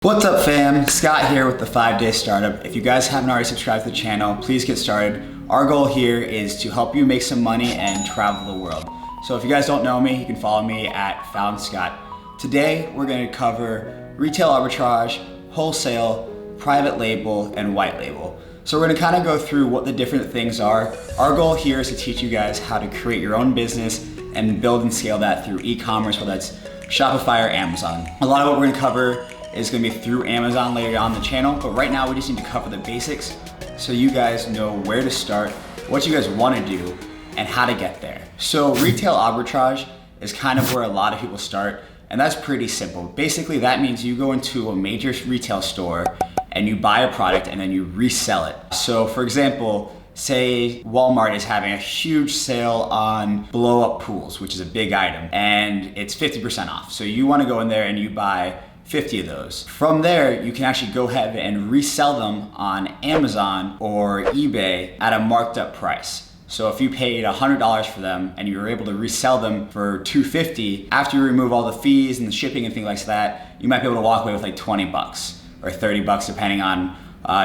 What's up fam? Scott here with the 5-Day Startup. If you guys haven't already subscribed to the channel, please get started. Our goal here is to help you make some money and travel the world. So if you guys don't know me, you can follow me at FoundScott. Today, we're going to cover retail arbitrage, wholesale, private label, and white label. So we're going to kind of go through what the different things are. Our goal here is to teach you guys how to create your own business and build and scale that through e-commerce, whether that's Shopify or Amazon. A lot of what we're going to cover is going to be through Amazon later on the channel, but right now we just need to cover the basics so you guys know where to start, what you guys want to do, and how to get there. So retail arbitrage is kind of where a lot of people start, and that's pretty simple. Basically, that means you go into a major retail store and you buy a product and then you resell it. So for example, say Walmart is having a huge sale on blow up pools, which is a big item, and it's 50% off. So you want to go in there and you buy 50 of those. From there, you can actually go ahead and resell them on Amazon or eBay at a marked up price. So if you paid $100 for them and you were able to resell them for $250, after you remove all the fees and the shipping and things like that, you might be able to walk away with like 20 bucks or 30 bucks depending on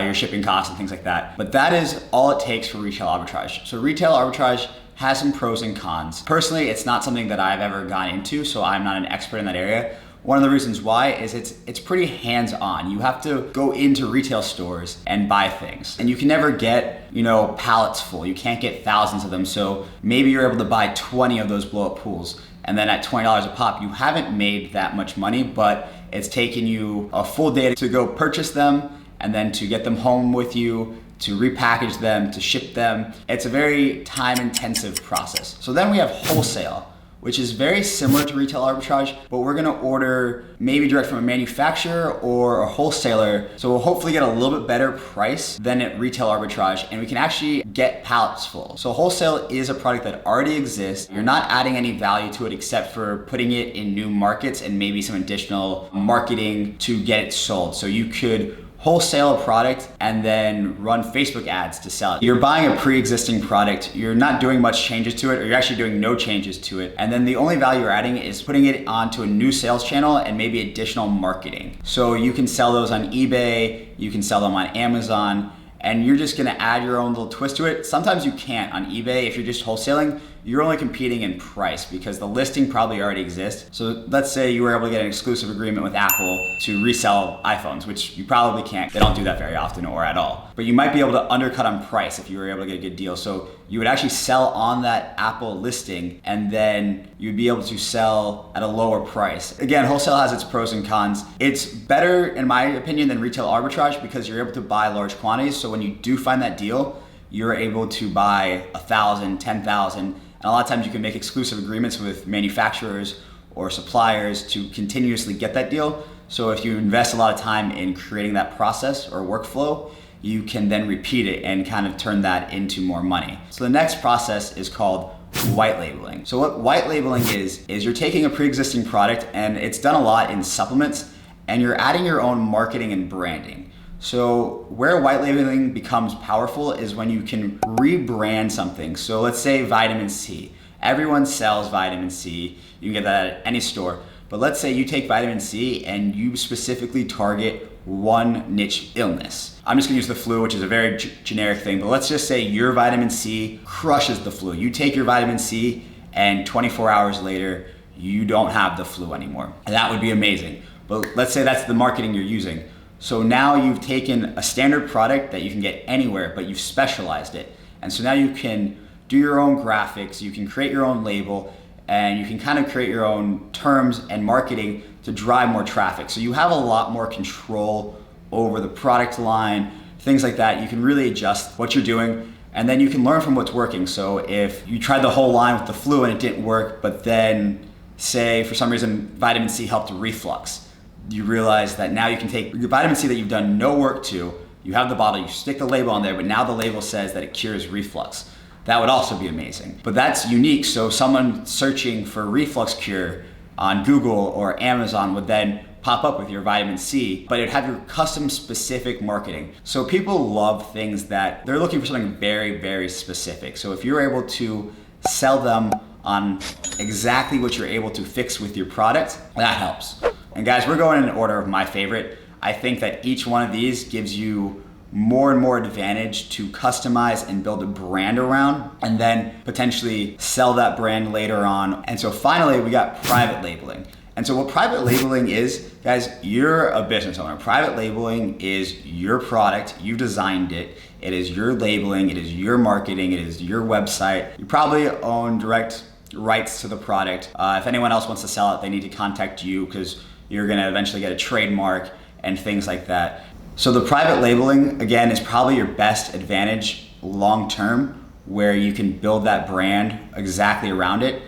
your shipping costs and things like that. But that is all it takes for retail arbitrage. So retail arbitrage has some pros and cons. Personally, it's not something that I've ever gone into, so I'm not an expert in that area. One of the reasons why is it's pretty hands-on. You have to go into retail stores and buy things. And you can never get, pallets full. You can't get thousands of them. So maybe you're able to buy 20 of those blow-up pools. And then at $20 a pop, you haven't made that much money, but it's taken you a full day to go purchase them and then to get them home with you, to repackage them, to ship them. It's a very time-intensive process. So then we have wholesale, which is very similar to retail arbitrage, but we're gonna order maybe direct from a manufacturer or a wholesaler. So we'll hopefully get a little bit better price than at retail arbitrage, and we can actually get pallets full. So wholesale is a product that already exists. You're not adding any value to it except for putting it in new markets and maybe some additional marketing to get it sold. So you could wholesale a product and then run Facebook ads to sell it. You're buying a pre-existing product, you're not doing much changes to it, or you're actually doing no changes to it. And then the only value you're adding is putting it onto a new sales channel and maybe additional marketing. So you can sell those on eBay, you can sell them on Amazon, and you're just gonna add your own little twist to it. Sometimes you can't on eBay. If you're just wholesaling, you're only competing in price because the listing probably already exists. So let's say you were able to get an exclusive agreement with Apple to resell iPhones, which you probably can't. They don't do that very often or at all. But you might be able to undercut on price if you were able to get a good deal. So you would actually sell on that Apple listing and then you'd be able to sell at a lower price. Again, wholesale has its pros and cons. It's better, in my opinion, than retail arbitrage because you're able to buy large quantities. So when you do find that deal, you're able to buy 1,000, 10,000, and a lot of times you can make exclusive agreements with manufacturers or suppliers to continuously get that deal. So if you invest a lot of time in creating that process or workflow, you can then repeat it and kind of turn that into more money. So the next process is called white labeling. So what white labeling is you're taking a pre-existing product, and it's done a lot in supplements, and you're adding your own marketing and branding. So where white labeling becomes powerful is when you can rebrand something. So let's say vitamin C. Everyone sells vitamin C. You can get that at any store. But let's say you take vitamin C and you specifically target one niche illness. I'm just gonna use the flu, which is a very generic thing, but let's just say your vitamin C crushes the flu. You take your vitamin C and 24 hours later, you don't have the flu anymore. And that would be amazing. But let's say that's the marketing you're using. So now you've taken a standard product that you can get anywhere, but you've specialized it. And so now you can do your own graphics, you can create your own label, and you can kind of create your own terms and marketing to drive more traffic. So you have a lot more control over the product line, things like that. You can really adjust what you're doing, and then you can learn from what's working. So if you tried the whole line with the flu and it didn't work, but then say for some reason vitamin C helped reflux, you realize that now you can take your vitamin C that you've done no work to, you have the bottle, you stick the label on there, but now the label says that it cures reflux. That would also be amazing. But that's unique, so someone searching for reflux cure on Google or Amazon would then pop up with your vitamin C, but it'd have your custom specific marketing. So people love things that they're looking for something very, very specific. So if you're able to sell them on exactly what you're able to fix with your product, that helps. And guys, we're going in order of my favorite. I think that each one of these gives you more and more advantage to customize and build a brand around, and then potentially sell that brand later on. And so finally, we got private labeling. And so what private labeling is, guys, you're a business owner. Private labeling is your product, you designed it, it is your labeling, it is your marketing, it is your website. You probably own direct rights to the product. If anyone else wants to sell it, they need to contact you because you're gonna eventually get a trademark and things like that. So the private labeling, again, is probably your best advantage long-term, where you can build that brand exactly around it.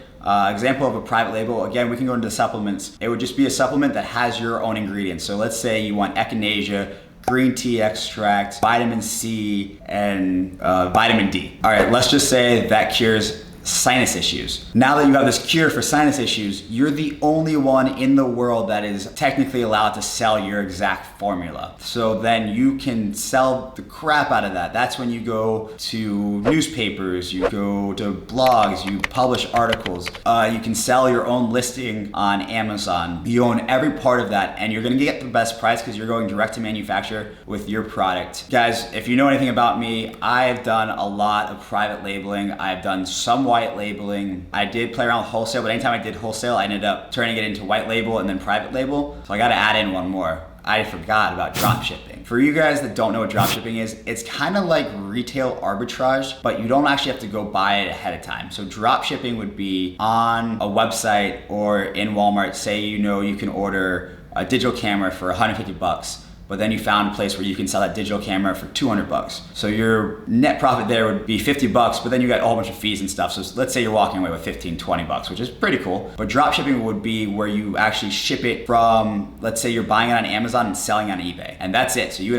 Example of a private label, again, we can go into supplements. It would just be a supplement that has your own ingredients. So let's say you want echinacea, green tea extract, vitamin C, and vitamin D. All right, let's just say that cures sinus issues. Now that you have this cure for sinus issues, you're the only one in the world that is technically allowed to sell your exact formula. So then you can sell the crap out of that. That's when you go to newspapers, you go to blogs, you publish articles, you can sell your own listing on Amazon. You own every part of that, and you're gonna get the best price because you're going direct to manufacturer with your product. Guys, if you know anything about me, I've done a lot of private labeling. I've done some white labeling. I did play around with wholesale, but anytime I did wholesale, I ended up turning it into white label and then private label. So I gotta add in one more. I forgot about drop shipping. For you guys that don't know what drop shipping is, it's kind of like retail arbitrage, but you don't actually have to go buy it ahead of time. So drop shipping would be on a website or in Walmart. Say you know you can order a digital camera for 150 bucks. But then you found a place where you can sell that digital camera for 200 bucks. So your net profit there would be 50 bucks, but then you got a whole bunch of fees and stuff. So let's say you're walking away with 15, 20 bucks, which is pretty cool. But drop shipping would be where you actually ship it from, let's say you're buying it on Amazon and selling on eBay. And that's it. So you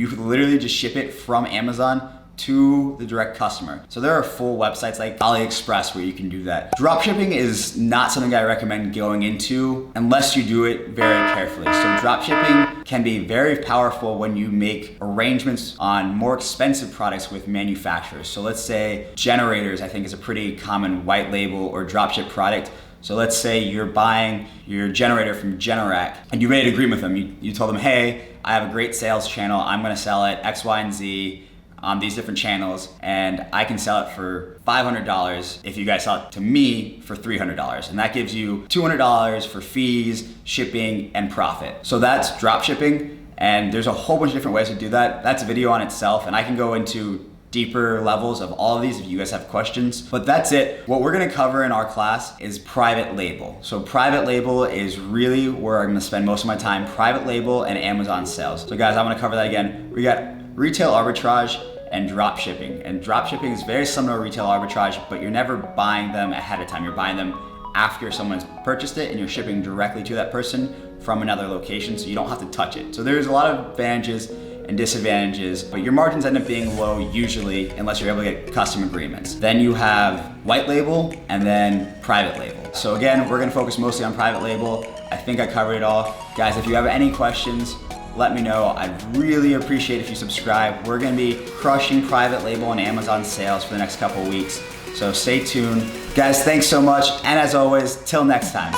could literally just ship it from Amazon to the direct customer. So there are full websites like AliExpress where you can do that. Dropshipping is not something I recommend going into unless you do it very carefully. So dropshipping can be very powerful when you make arrangements on more expensive products with manufacturers. So let's say generators, I think, is a pretty common white label or dropship product. So let's say you're buying your generator from Generac and you made an agreement with them. You told them, hey, I have a great sales channel. I'm gonna sell it X, Y, and Z on these different channels, and I can sell it for $500 if you guys sell it to me for $300. And that gives you $200 for fees, shipping, and profit. So that's drop shipping, and there's a whole bunch of different ways to do that. That's a video on itself, and I can go into deeper levels of all of these if you guys have questions. But that's it. What we're gonna cover in our class is private label. So private label is really where I'm gonna spend most of my time, private label and Amazon sales. So guys, I'm gonna cover that again. We got retail arbitrage and drop shipping. And drop shipping is very similar to retail arbitrage, but you're never buying them ahead of time. You're buying them after someone's purchased it and you're shipping directly to that person from another location, so you don't have to touch it. So there's a lot of advantages and disadvantages, but your margins end up being low usually unless you're able to get custom agreements. Then you have white label and then private label. So again, we're gonna focus mostly on private label. I think I covered it all. Guys, if you have any questions, let me know. I'd really appreciate if you subscribe. We're gonna be crushing private label and Amazon sales for the next couple of weeks. So stay tuned. Guys, thanks so much. And as always, till next time.